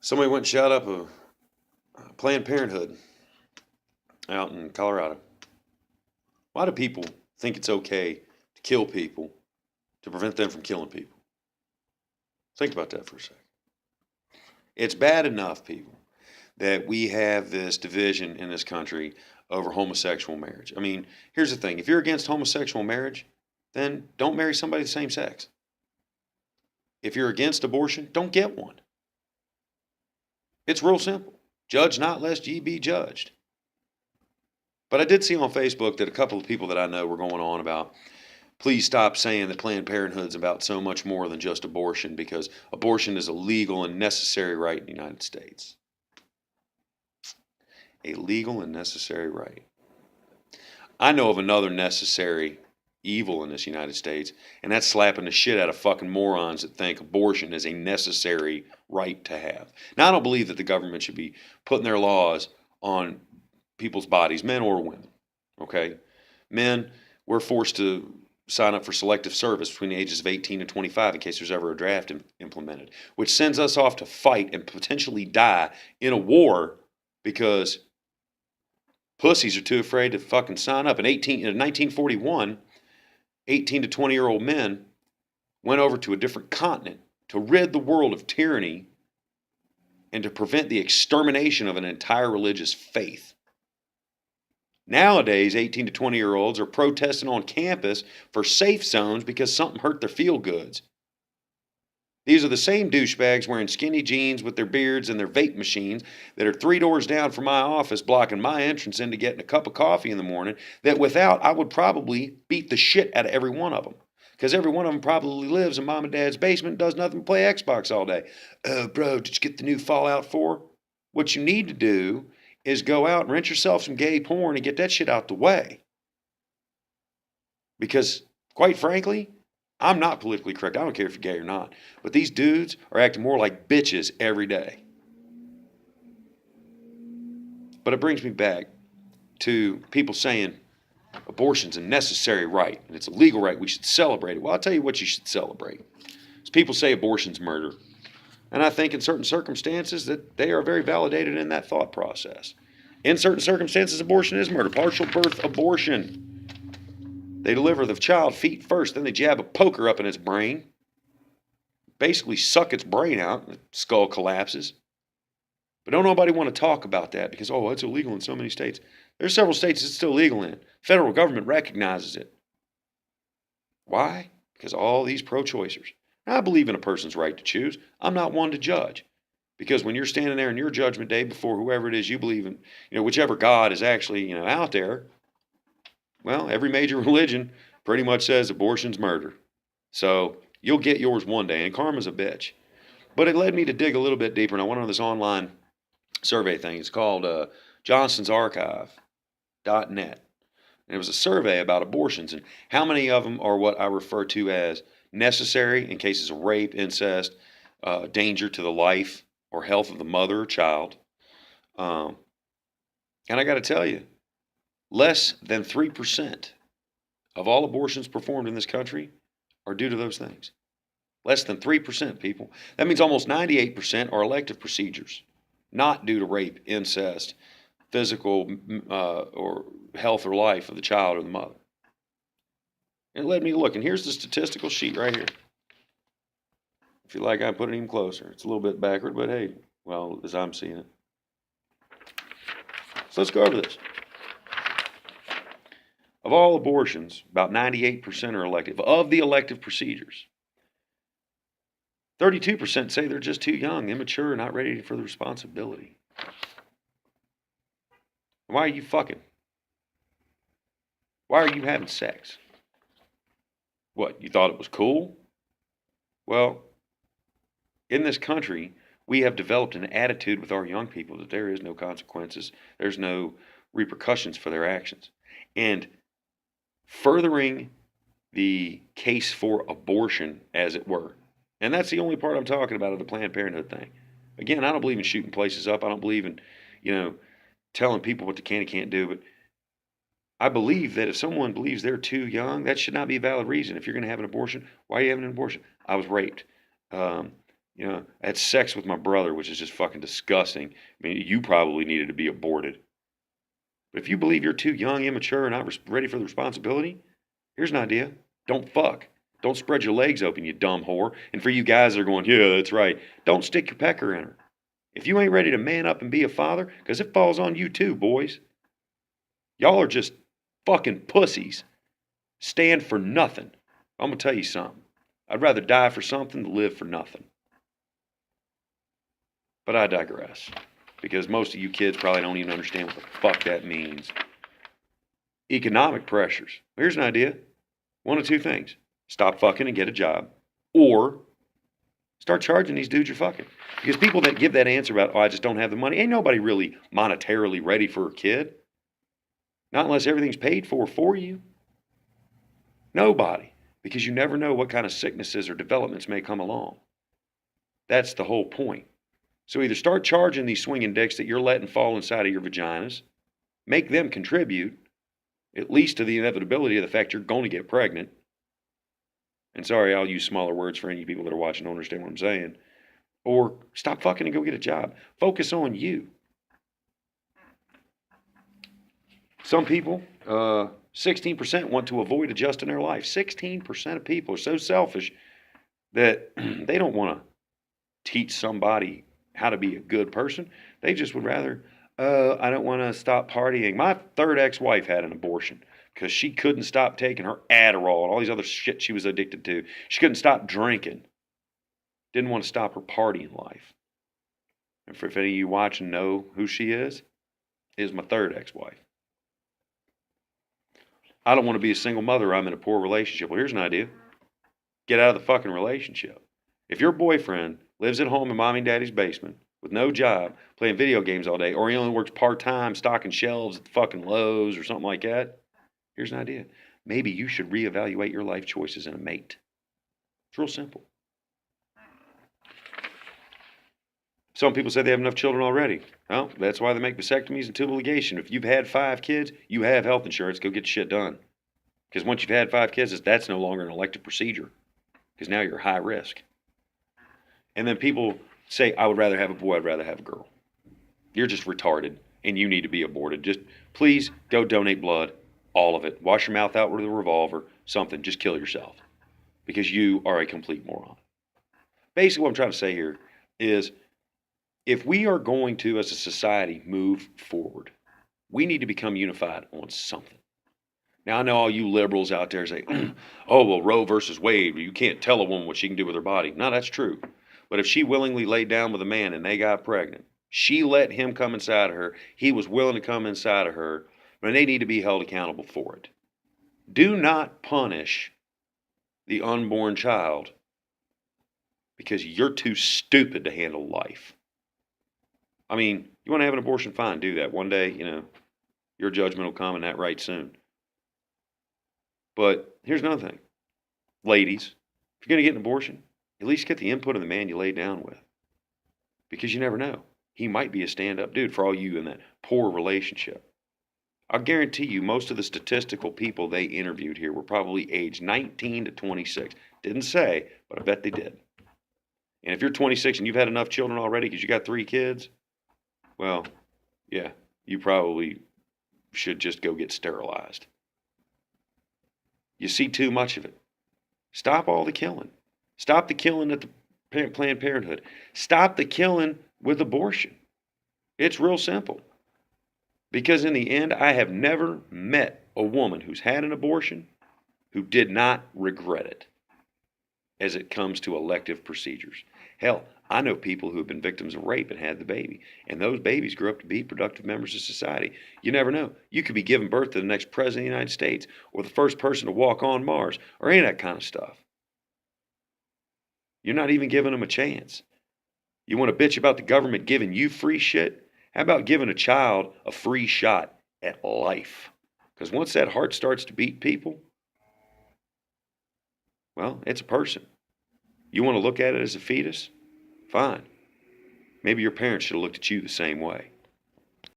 Somebody went and shot up a Planned Parenthood out in Colorado. Why do people think it's okay to kill people to prevent them from killing people? Think about that for a second. It's bad enough, people, that we have this division in this country over homosexual marriage. I mean, here's the thing. If you're against homosexual marriage, then don't marry somebody of the same sex. If you're against abortion, don't get one. It's real simple. Judge not lest ye be judged. But I did see on Facebook that a couple of people that I know were going on about, please stop saying that Planned Parenthood's about so much more than just abortion, because abortion is a legal and necessary right in the United States. A legal and necessary right. I know of another necessary evil in this United States, and that's slapping the shit out of fucking morons that think abortion is a necessary right to have. Now, I don't believe that the government should be putting their laws on people's bodies, men or women. Okay? Men, we're forced to sign up for selective service between the ages of 18 and 25 in case there's ever a draft implemented, which sends us off to fight and potentially die in a war because pussies are too afraid to fucking sign up. In 1941, 18 to 20-year-old men went over to a different continent to rid the world of tyranny and to prevent the extermination of an entire religious faith. Nowadays, 18 to 20-year-olds are protesting on campus for safe zones because something hurt their feel-goods. These are the same douchebags wearing skinny jeans with their beards and their vape machines that are 3 doors down from my office blocking my entrance into getting a cup of coffee in the morning, that without I would probably beat the shit out of every one of them. Because every one of them probably lives in mom and dad's basement and does nothing but play Xbox all day. Oh, bro, did you get the new Fallout 4? What you need to do is go out and rent yourself some gay porn and get that shit out the way. Because, quite frankly, I'm not politically correct. I don't care if you're gay or not. But these dudes are acting more like bitches every day. But it brings me back to people saying abortion's a necessary right and it's a legal right. We should celebrate it. Well, I'll tell you what you should celebrate. Is people say abortion's murder. And I think in certain circumstances that they are very validated in that thought process. In certain circumstances, abortion is murder. Partial birth abortion. They deliver the child feet first, then they jab a poker up in its brain, basically suck its brain out, and the skull collapses. But don't nobody want to talk about that because, oh, it's illegal in so many states. There's several states it's still legal in. Federal government recognizes it. Why? Because all these pro-choicers. Now, I believe in a person's right to choose. I'm not one to judge. Because when you're standing there in your judgment day before whoever it is you believe in, whichever God is actually, out there, well, every major religion pretty much says abortion's murder. So you'll get yours one day, and karma's a bitch. But it led me to dig a little bit deeper, and I went on this online survey thing. It's called johnsonsarchive.net. And it was a survey about abortions and how many of them are what I refer to as necessary in cases of rape, incest, danger to the life or health of the mother or child. And I got to tell you, less than 3% of all abortions performed in this country are due to those things. Less than 3%, people. That means almost 98% are elective procedures, not due to rape, incest, physical or health or life of the child or the mother. And it led me to look, and here's the statistical sheet right here. If you like, I put it even closer. It's a little bit backward, but hey, well, as I'm seeing it. So let's go over this. Of all abortions, about 98% are elective. Of the elective procedures, 32% say they're just too young, immature, not ready for the responsibility. Why are you fucking? Why are you having sex? What, you thought it was cool? Well, in this country, we have developed an attitude with our young people that there is no consequences, there's no repercussions for their actions. And furthering the case for abortion, as it were. And that's the only part I'm talking about of the Planned Parenthood thing. Again, I don't believe in shooting places up. I don't believe in, telling people what they can and can't do. But I believe that if someone believes they're too young, that should not be a valid reason. If you're going to have an abortion, why are you having an abortion? I was raped. You know, I had sex with my brother, which is just fucking disgusting. I mean, you probably needed to be aborted. But if you believe you're too young, immature, and not ready for the responsibility, here's an idea. Don't fuck. Don't spread your legs open, you dumb whore. And for you guys that are going, yeah, that's right, don't stick your pecker in her. If you ain't ready to man up and be a father, because it falls on you too, boys. Y'all are just fucking pussies. Stand for nothing. I'm going to tell you something. I'd rather die for something than live for nothing. But I digress. Because most of you kids probably don't even understand what the fuck that means. Economic pressures. Here's an idea. One of two things. Stop fucking and get a job. Or start charging these dudes you're fucking. Because people that give that answer about, oh, I just don't have the money, ain't nobody really monetarily ready for a kid. Not unless everything's paid for you. Nobody. Because you never know what kind of sicknesses or developments may come along. That's the whole point. So either start charging these swinging dicks that you're letting fall inside of your vaginas, make them contribute, at least to the inevitability of the fact you're going to get pregnant. And sorry, I'll use smaller words for any people that are watching, don't understand what I'm saying. Or stop fucking and go get a job. Focus on you. Some people, 16% want to avoid adjusting their life. 16% of people are so selfish that they don't want to teach somebody how to be a good person. They just would rather, I don't want to stop partying. My third ex-wife had an abortion because she couldn't stop taking her Adderall and all these other shit she was addicted to. She couldn't stop drinking. Didn't want to stop her partying life. And for if any of you watching know who she is my third ex-wife. I don't want to be a single mother. I'm in a poor relationship. Well, here's an idea. Get out of the fucking relationship. If your boyfriend lives at home in mommy and daddy's basement with no job, playing video games all day, or he only works part-time stocking shelves at the fucking Lowe's or something like that, here's an idea. Maybe you should reevaluate your life choices in a mate. It's real simple. Some people say they have enough children already. Well, that's why they make vasectomies and tubal ligation. If you've had 5 kids, you have health insurance. Go get shit done. Because once you've had 5 kids, that's no longer an elective procedure. Because now you're high risk. And then people say, I would rather have a boy, I'd rather have a girl. You're just retarded, and you need to be aborted. Just please go donate blood, all of it. Wash your mouth out with a revolver, something. Just kill yourself. Because you are a complete moron. Basically, what I'm trying to say here is, if we are going to, as a society, move forward, we need to become unified on something. Now, I know all you liberals out there say, oh, well, Roe versus Wade, you can't tell a woman what she can do with her body. No, that's true. But if she willingly laid down with a man and they got pregnant, she let him come inside of her, he was willing to come inside of her, and they need to be held accountable for it. Do not punish the unborn child because you're too stupid to handle life. I mean, you want to have an abortion, fine, do that. One day, your judgment will come and that right soon. But here's another thing. Ladies, if you're going to get an abortion, at least get the input of the man you lay down with. Because you never know. He might be a stand-up dude for all you in that poor relationship. I'll guarantee you most of the statistical people they interviewed here were probably aged 19 to 26. Didn't say, but I bet they did. And if you're 26 and you've had enough children already because you got 3 kids, well, yeah, you probably should just go get sterilized. You see too much of it. Stop all the killing. Stop the killing at the Planned Parenthood. Stop the killing with abortion. It's real simple. Because in the end, I have never met a woman who's had an abortion who did not regret it as it comes to elective procedures. Hell, I know people who have been victims of rape and had the baby, and those babies grew up to be productive members of society. You never know. You could be giving birth to the next president of the United States, or the first person to walk on Mars, or any of that kind of stuff. You're not even giving them a chance. You want to bitch about the government giving you free shit? How about giving a child a free shot at life? Because once that heart starts to beat, people, well, it's a person. You want to look at it as a fetus? Fine. Maybe your parents should have looked at you the same way.